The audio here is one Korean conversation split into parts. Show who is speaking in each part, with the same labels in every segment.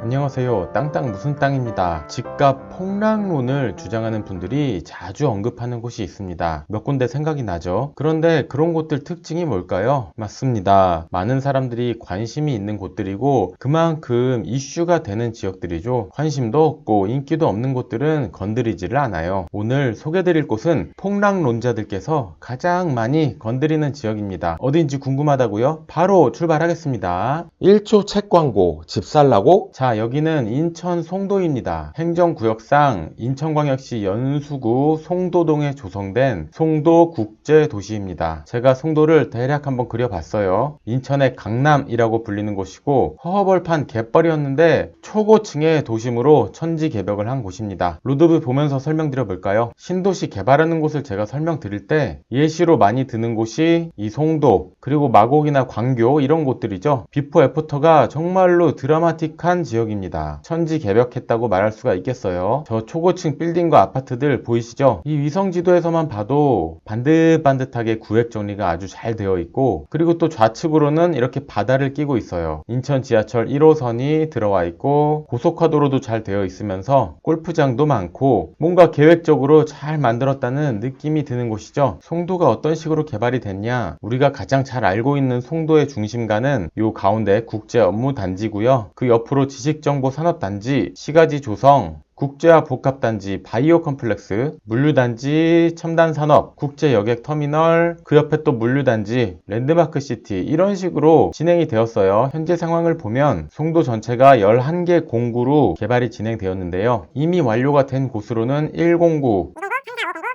Speaker 1: 안녕하세요. 땅땅 무슨 땅입니다. 집값 폭락론을 주장하는 분들이 자주 언급하는 곳이 있습니다. 몇 군데 생각이 나죠? 그런데 그런 곳들 특징이 뭘까요? 맞습니다. 많은 사람들이 관심이 있는 곳들이고 그만큼 이슈가 되는 지역들이죠. 관심도 없고 인기도 없는 곳들은 건드리지를 않아요. 오늘 소개드릴 곳은 폭락론자들께서 가장 많이 건드리는 지역입니다. 어딘지 궁금하다고요? 바로 출발하겠습니다. 1초 책 광고, 집 살라고? 자, 여기는 인천 송도입니다. 행정구역상 인천광역시 연수구 송도동에 조성된 송도국제도시입니다. 제가 송도를 대략 한번 그려봤어요. 인천의 강남이라고 불리는 곳이고 허허벌판 갯벌이었는데 초고층의 도심으로 천지개벽을 한 곳입니다. 로드뷰 보면서 설명드려 볼까요? 신도시 개발하는 곳을 제가 설명드릴 때 예시로 많이 드는 곳이 이 송도, 그리고 마곡이나 광교 이런 곳들이죠. 비포 애프터가 정말로 드라마틱한 지역입니다. 천지개벽했다고 말할 수가 있겠어요. 저 초고층 빌딩과 아파트들 보이시죠? 이 위성지도에서만 봐도 반듯반듯하게 구획 정리가 아주 잘 되어 있고, 그리고 또 좌측으로는 이렇게 바다를 끼고 있어요. 인천 지하철 1호선이 들어와 있고 고속화도로도 잘 되어 있으면서 골프장도 많고 뭔가 계획적으로 잘 만들었다는 느낌이 드는 곳이죠. 송도가 어떤 식으로 개발이 됐냐? 우리가 가장 잘 알고 있는 송도의 중심가는 요 가운데 국제업무단지고요. 그 옆으로 지식정보산업단지, 시가지 조성, 국제화 복합단지, 바이오 컴플렉스, 물류단지, 첨단산업, 국제여객터미널, 그 옆에 또 물류단지, 랜드마크시티 이런 식으로 진행이 되었어요. 현재 상황을 보면 송도 전체가 11개 공구로 개발이 진행되었는데요. 이미 완료가 된 곳으로는 1공구,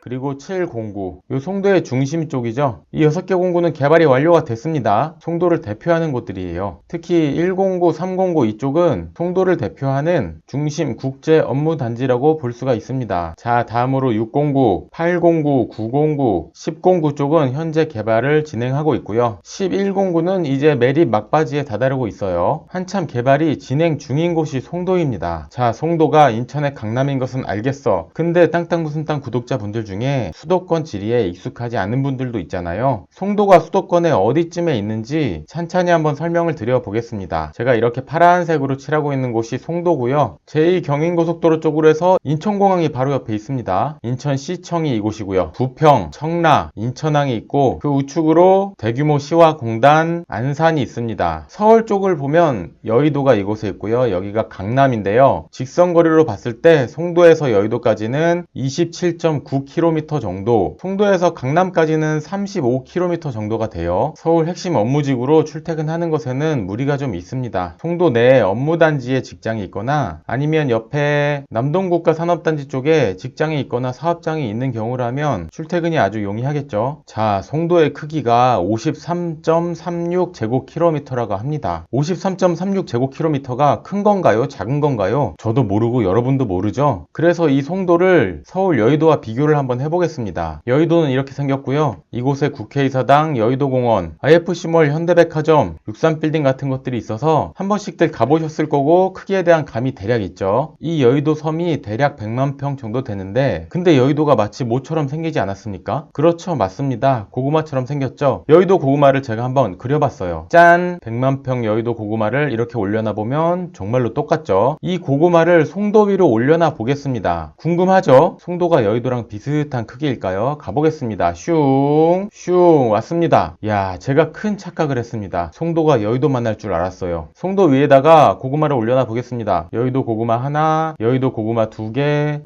Speaker 1: 그리고 7공구, 요 송도의 중심 쪽이죠. 이 6개 공구는 개발이 완료가 됐습니다. 송도를 대표하는 곳들이에요. 특히 1공구, 3공구 이쪽은 송도를 대표하는 중심 국제 업무 단지라고 볼 수가 있습니다. 자, 다음으로 6공구, 8공구, 9공구, 10공구 쪽은 현재 개발을 진행하고 있고요. 11공구는 이제 매립 막바지에 다다르고 있어요. 한참 개발이 진행 중인 곳이 송도입니다. 자, 송도가 인천의 강남인 것은 알겠어. 근데 땅땅 무슨 땅 구독자분들 중에 수도권 지리에 익숙하지 않은 분들도 있잖아요. 송도가 수도권에 어디쯤에 있는지 찬찬히 한번 설명을 드려 보겠습니다. 제가 이렇게 파란색으로 칠하고 있는 곳이 송도고요. 제2경인고속도로 쪽으로 해서 인천공항이 바로 옆에 있습니다. 인천시청이 이곳이고요. 부평, 청라, 인천항이 있고 그 우측으로 대규모 시와 공단, 안산이 있습니다. 서울 쪽을 보면 여의도가 이곳에 있고요. 여기가 강남인데요. 직선거리로 봤을 때 송도에서 여의도까지는 27.9km 정도, 송도에서 강남까지는 35km 정도가 돼요. 서울 핵심 업무지구로 출퇴근하는 것에는 무리가 좀 있습니다. 송도 내 업무단지에 직장이 있거나 아니면 옆에 남동국가산업단지 쪽에 직장이 있거나 사업장이 있는 경우라면 출퇴근이 아주 용이하겠죠. 자, 송도의 크기가 53.36제곱킬로미터라고 합니다. 53.36제곱킬로미터가 큰 건가요? 작은 건가요? 저도 모르고 여러분도 모르죠? 그래서 이 송도를 서울 여의도와 비교를 한번 해보겠습니다. 여의도는 이렇게 생겼고요. 이곳에 국회의사당, 여의도공원, IFC몰, 현대백화점, 63빌딩 같은 것들이 있어서 한 번씩들 가보셨을 거고 크기에 대한 감이 대략 있죠. 이 여의도 섬이 대략 100만 평 정도 되는데, 근데 여의도가 마치 모처럼 생기지 않았습니까? 그렇죠, 맞습니다. 고구마처럼 생겼죠. 여의도 고구마를 제가 한번 그려봤어요. 짠! 100만 평 여의도 고구마를 이렇게 올려놔 보면 정말로 똑같죠. 이 고구마를 송도 위로 올려놔 보겠습니다. 궁금하죠? 송도가 여의도랑 비슷한 크기일까요? 가보겠습니다. 슝, 슝, 왔습니다. 야, 제가 큰 착각을 했습니다. 송도가 여의도만 할 줄 알았어요. 송도 위에다가 고구마를 올려놔 보겠습니다. 여의도 고구마 하나, 여의도 고구마 2개,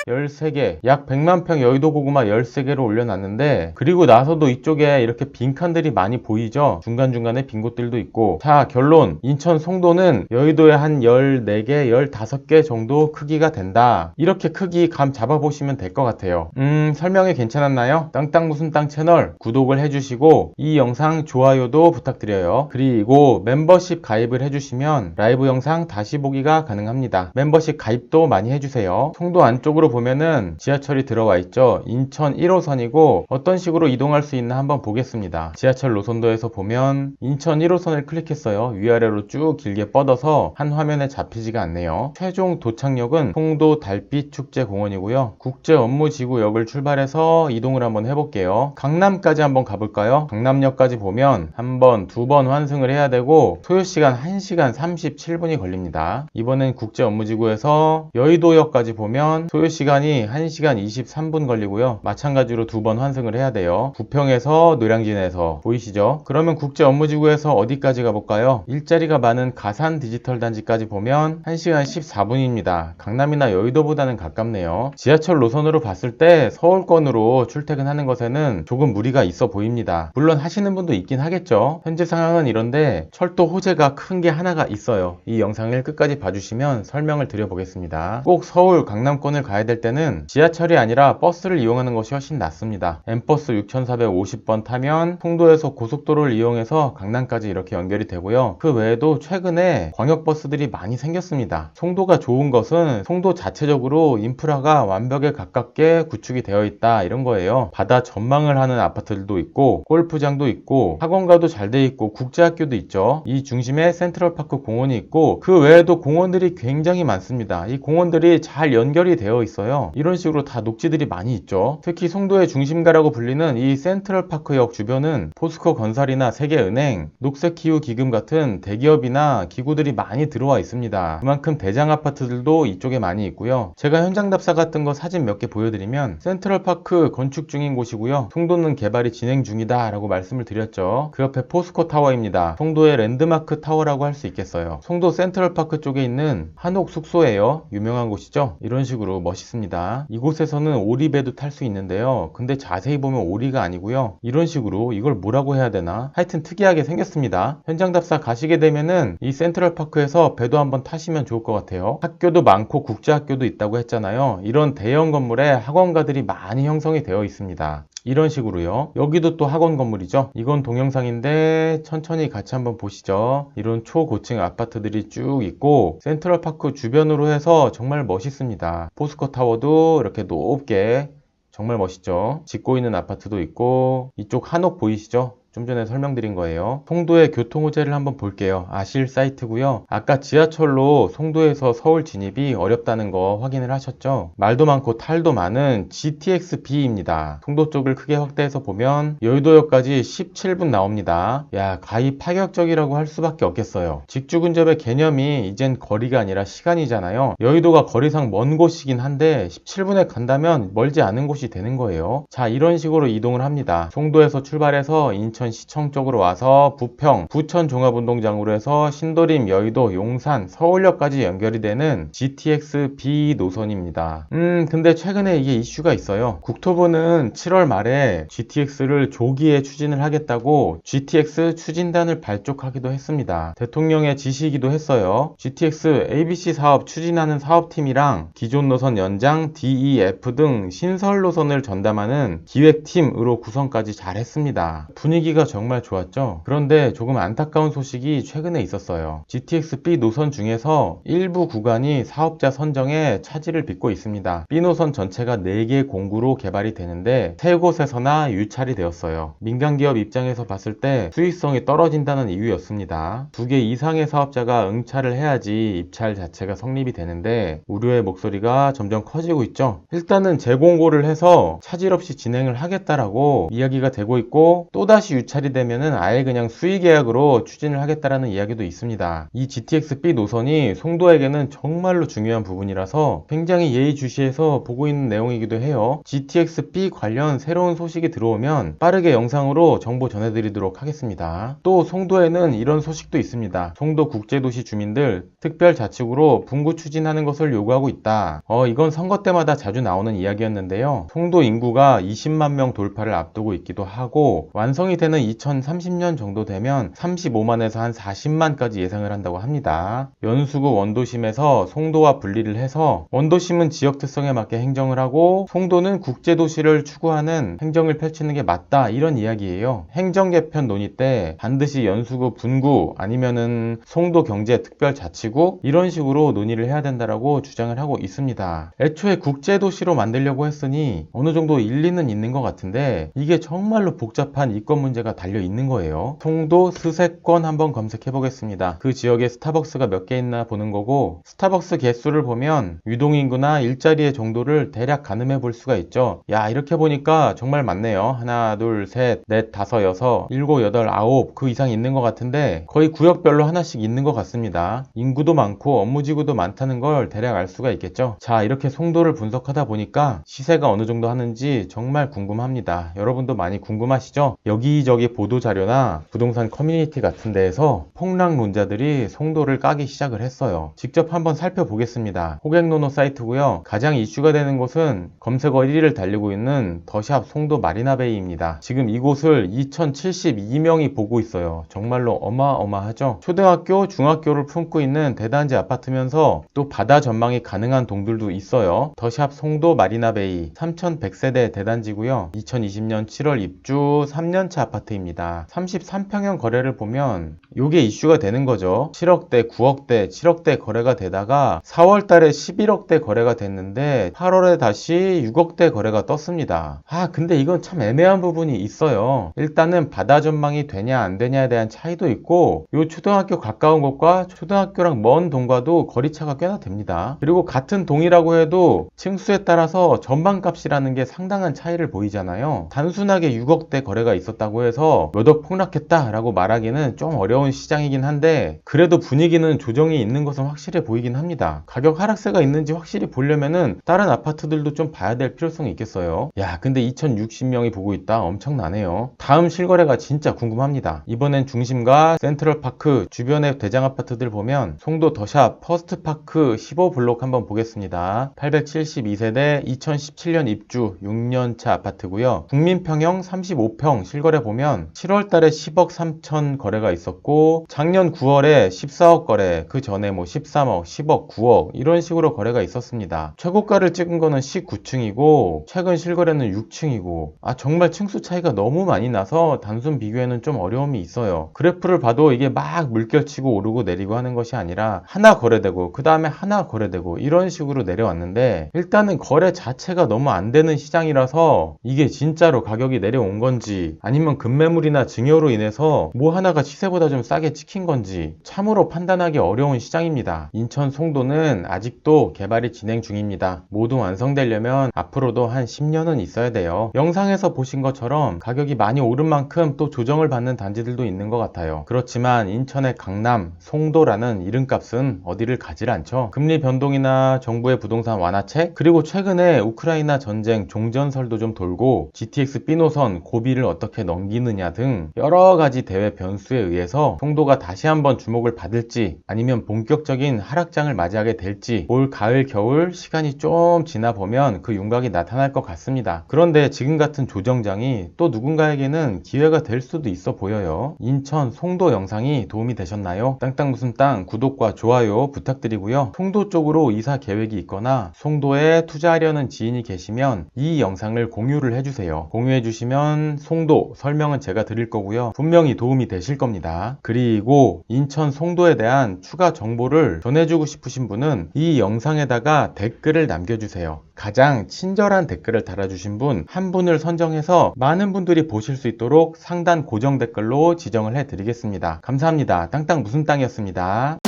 Speaker 1: 13개, 약 100만 평 여의도 고구마 13개를 올려놨는데, 그리고 나서도 이쪽에 이렇게 빈칸들이 많이 보이죠? 중간중간에 빈 곳들도 있고. 자, 결론. 인천 송도는 여의도에 한 14개, 15개 정도 크기가 된다. 이렇게 크기 감 잡아보시면 될 것 같아요. 설명이 괜찮았나요? 땅땅 무슨 땅 채널 구독을 해주시고 이 영상 좋아요도 부탁드려요. 그리고 멤버십 가입을 해주시면 라이브 영상 다시 보기가 가능합니다. 멤버십 가입도 많이 해주세요. 송도 안쪽으로 보면은 지하철이 들어와 있죠. 인천 1호선이고 어떤 식으로 이동할 수 있나 한번 보겠습니다. 지하철 노선도에서 보면 인천 1호선을 클릭했어요. 위아래로 쭉 길게 뻗어서 한 화면에 잡히지가 않네요. 최종 도착역은 송도 달빛축제공원이고요. 국제업무지구역을 출발해서 이동을 한번 해볼게요. 강남까지 한번 가볼까요? 강남역까지 보면 한 번, 두 번 환승을 해야 되고 소요시간 1시간 37분이 걸립니다. 이번엔 국제업무지구에서 여의도역까지 보면 소요시간이 1시간 23분 걸리고요. 마찬가지로 두 번 환승을 해야 돼요. 부평에서 노량진에서 보이시죠? 그러면 국제업무지구에서 어디까지 가볼까요? 일자리가 많은 가산 디지털 단지까지 보면 1시간 14분입니다. 강남이나 여의도보다는 가깝네요. 지하철 노선으로 봤을 때 서울권으로 출퇴근하는 것에는 조금 무리가 있어 보입니다. 물론 하시는 분도 있긴 하겠죠. 현재 상황은 이런데 철도 호재가 큰 게 하나가 있어요. 이 영상을 끝까지 봐주시면 설명을 드려보겠습니다. 꼭 서울 강남권을 가야 될 때는 지하철이 아니라 버스를 이용하는 것이 훨씬 낫습니다. M버스 6450번 타면 송도에서 고속도로를 이용해서 강남까지 이렇게 연결이 되고요. 그 외에도 최근에 광역버스들이 많이 생겼습니다. 송도가 좋은 것은 송도 자체적으로 인프라가 완벽에 가깝게 구축이 되어 있다 이런 거예요. 바다 전망을 하는 아파트들도 있고 골프장도 있고 학원가도 잘 돼 있고 국제학교도 있죠. 이 중심에 센트럴파크 공원이 있고 그 외에도 공원들이 굉장히 많습니다. 이 공원들이 잘 연결이 되어 있어요. 이런 식으로 다 녹지들이 많이 있죠. 특히 송도의 중심가라고 불리는 이 센트럴파크역 주변은 포스코 건설이나 세계은행, 녹색기후 기금 같은 대기업이나 기구들이 많이 들어와 있습니다. 그만큼 대장 아파트들도 이쪽에 많이 있고요. 제가 현장 답사 같은 거 사진 몇 개 보여드리면 센트럴파크 건축 중인 곳이고요. 송도는 개발이 진행 중이다 라고 말씀을 드렸죠. 그 옆에 포스코 타워입니다. 송도의 랜드마크 타워라고 할 수 있겠어요. 송도 센트럴파크 쪽에 있는 한옥 숙소예요. 유명한 곳이죠. 이런 식으로 멋있습니다. 이곳에서는 오리배도 탈 수 있는데요. 근데 자세히 보면 오리가 아니고요. 이런 식으로 이걸 뭐라고 해야 되나? 하여튼 특이하게 생겼습니다. 현장 답사 가시게 되면은 이 센트럴파크에서 배도 한번 타시면 좋을 것 같아요. 학교도 많고 국제학교도 있다고 했잖아요. 이런 대형 건물에 학원가들이 많이 형성이 되어 있습니다. 이런 식으로요. 여기도 또 학원 건물이죠. 이건 동영상인데 천천히 같이 한번 보시죠. 이런 초고층 아파트들이 쭉 있고 센트럴파크 주변으로 해서 정말 멋있습니다. 포스코 타워도 이렇게 높게 정말 멋있죠. 짓고 있는 아파트도 있고 이쪽 한옥 보이시죠? 좀 전에 설명드린 거예요. 송도의 교통 호재를 한번 볼게요. 아실 사이트고요. 아까 지하철로 송도에서 서울 진입이 어렵다는 거 확인을 하셨죠? 말도 많고 탈도 많은 GTX-B입니다. 송도 쪽을 크게 확대해서 보면 여의도역까지 17분 나옵니다. 야, 가히 파격적이라고 할 수밖에 없겠어요. 직주근접의 개념이 이젠 거리가 아니라 시간이잖아요. 여의도가 거리상 먼 곳이긴 한데 17분에 간다면 멀지 않은 곳이 되는 거예요. 자, 이런 식으로 이동을 합니다. 송도에서 출발해서 인천시청 쪽으로 와서 부평, 부천 종합운동장으로 해서 신도림, 여의도, 용산, 서울역까지 연결이 되는 GTX-B 노선입니다. 근데 최근에 이게 이슈가 있어요. 국토부는 7월 말에 GTX를 조기에 추진을 하겠다고 GTX 추진단을 발족하기도 했습니다. 대통령의 지시이기도 했어요. GTX ABC 사업 추진하는 사업팀이랑 기존 노선 연장, DEF 등 신설 노선을 전담하는 기획팀으로 구성까지 잘 했습니다. 분위기가 정말 좋았죠. 그런데 조금 안타까운 소식이 최근에 있었어요. GTX-B 노선 중에서 일부 구간이 사업자 선정에 차질을 빚고 있습니다. B 노선 전체가 4개 공구로 개발이 되는데 3곳에서나 유찰이 되었어요. 민간기업 입장에서 봤을 때 수익성이 떨어진다는 이유였습니다. 2개 이상의 사업자가 응찰을 해야지 입찰 자체가 성립이 되는데 우려의 목소리가 점점 커지고 있죠. 일단은 재공고를 해서 차질 없이 진행을 하겠다라고 이야기가 되고 있고 또다시 유찰이 되면은 아예 그냥 수의계약으로 추진을 하겠다라는 이야기도 있습니다. 이 GTX-B 노선이 송도에게는 정말로 중요한 부분이라서 굉장히 예의주시해서 보고 있는 내용이기도 해요. GTX-B 관련 새로운 소식이 들어오면 빠르게 영상으로 정보 전해드리도록 하겠습니다. 또 송도에는 이런 소식도 있습니다. 송도 국제도시 주민들 특별자치구로 분구 추진하는 것을 요구하고 있다. 이건 선거 때마다 자주 나오는 이야기였는데요. 송도 인구가 20만 명 돌파를 앞두고 있기도 하고 완성이 되는 원래는 2030년 정도 되면 35만에서 한 40만까지 예상을 한다고 합니다. 연수구 원도심에서 송도와 분리를 해서 원도심은 지역 특성에 맞게 행정을 하고 송도는 국제도시를 추구하는 행정을 펼치는 게 맞다, 이런 이야기예요. 행정 개편 논의 때 반드시 연수구 분구 아니면은 송도경제특별자치구 이런 식으로 논의를 해야 된다라고 주장을 하고 있습니다. 애초에 국제도시로 만들려고 했으니 어느 정도 일리는 있는 것 같은데 이게 정말로 복잡한 이권 문제가 달려 있는 거예요. 송도 스세권 한번 검색해 보겠습니다. 그 지역에 스타벅스가 몇 개 있나 보는 거고, 스타벅스 개수를 보면 유동인구나 일자리의 정도를 대략 가늠해 볼 수가 있죠. 야, 이렇게 보니까 정말 많네요. 하나, 둘, 셋, 넷, 다섯, 여섯, 일곱, 여덟, 아홉, 그 이상 있는 것 같은데 거의 구역별로 하나씩 있는 것 같습니다. 인구도 많고 업무지구도 많다는 걸 대략 알 수가 있겠죠. 자, 이렇게 송도를 분석하다 보니까 시세가 어느 정도 하는지 정말 궁금합니다. 여러분도 많이 궁금하시죠? 여기저기 보도자료나 부동산 커뮤니티 같은 데에서 폭락론자들이 송도를 까기 시작을 했어요. 직접 한번 살펴보겠습니다. 호객노노 사이트고요. 가장 이슈가 되는 곳은 검색어 1위를 달리고 있는 더샵 송도 마리나베이입니다. 지금 이곳을 2072명이 보고 있어요. 정말로 어마어마하죠. 초등학교, 중학교를 품고 있는 대단지 아파트면서 또 바다 전망이 가능한 동들도 있어요. 더샵 송도 마리나베이 3100세대 대단지고요. 2020년 7월 입주 3년차 아파트입니다. 33평형 거래를 보면 이게 이슈가 되는 거죠. 7억대, 9억대, 7억대 거래가 되다가 4월 달에 11억대 거래가 됐는데 8월에 다시 6억대 거래가 떴습니다. 근데 이건 참 애매한 부분이 있어요. 일단은 바다 전망이 되냐 안 되냐에 대한 차이도 있고, 요 초등학교 가까운 곳과 초등학교랑 먼 동과도 거리차가 꽤나 됩니다. 그리고 같은 동이라고 해도 층수에 따라서 전반값이라는 게 상당한 차이를 보이잖아요. 단순하게 6억대 거래가 있었다고 해서 몇 억 폭락했다라고 말하기는 좀 어려운 시장이긴 한데, 그래도 분위기는 조정이 있는 것은 확실해 보이긴 합니다. 가격 하락세가 있는지 확실히 보려면은 다른 아파트들도 좀 봐야 될 필요성이 있겠어요. 야, 근데 2060명이 보고 있다. 엄청나네요. 다음 실거래가 진짜 궁금합니다. 이번엔 중심가 센트럴파크 주변의 대장 아파트들 보면 송도 더샵 퍼스트파크 15블록 한번 보겠습니다. 872세대 2017년 입주 6년차 아파트고요. 국민평형 35평 실거래 보면 7월달에 10억 3천 거래가 있었고, 작년 9월에 14억 거래, 그 전에 뭐 13억, 10억, 9억 이런 식으로 거래가 있었습니다. 최고가를 찍은 거는 19층이고 최근 실거래는 6층이고, 정말 층수 차이가 너무 많이 나서 단순 비교에는 좀 어려움이 있어요. 그래프를 봐도 이게 막 물결치고 오르고 내리고 하는 것이 아니라 하나 거래되고 그 다음에 하나 거래되고 이런 식으로 내려왔는데, 일단은 거래 자체가 너무 안 되는 시장이라서 이게 진짜로 가격이 내려온 건지 아니면 급매물이나 증여로 인해서 뭐 하나가 시세보다 좀 싸게 찍힌 건지 참으로 판단하기 어려운 시장입니다. 인천 송도는 아직도 개발이 진행 중입니다. 모두 완성되려면 앞으로도 한 10년은 있어야 돼요. 영상에서 보신 것처럼 가격이 많이 오른 만큼 또 조정을 받는 단지들도 있는 것 같아요. 그렇지만 인천의 강남, 송도라는 이름값은 어디를 가질 않죠. 금리 변동이나 정부의 부동산 완화책, 그리고 최근에 우크라이나 전쟁 종전설도 좀 돌고 GTX B노선 고비를 어떻게 넘기느냐 등 여러 가지 대외 변수에 의해서 송도가 다시 한번 주목을 받을지 아니면 본격적인 하락장을 맞이하게 될지 올 가을 겨울 시간이 좀 지나 보면 그 윤곽이 나타날 것 같습니다. 그런데 지금 같은 조정장이 또 누군가에게는 기회가 될 수도 있어 보여요. 인천 송도 영상이 도움이 되셨나요? 땅땅 무슨 땅 구독과 좋아요 부탁드리고요. 송도 쪽으로 이사 계획이 있거나 송도에 투자하려는 지인이 계시면 이 영상을 공유를 해주세요. 공유해 주시면 송도 설명은 제가 드릴 거고요. 분명히 도움이 되실 겁니다. 그리고 인천 송도에 대한 추가 정보를 전해주고 싶으신 분은 이 영상에다가 댓글을 남겨주세요. 가장 친절한 댓글을 달아주신 분 한 분을 선정해서 많은 분들이 보실 수 있도록 상단 고정 댓글로 지정을 해드리겠습니다. 감사합니다. 땅땅 무슨 땅이었습니다.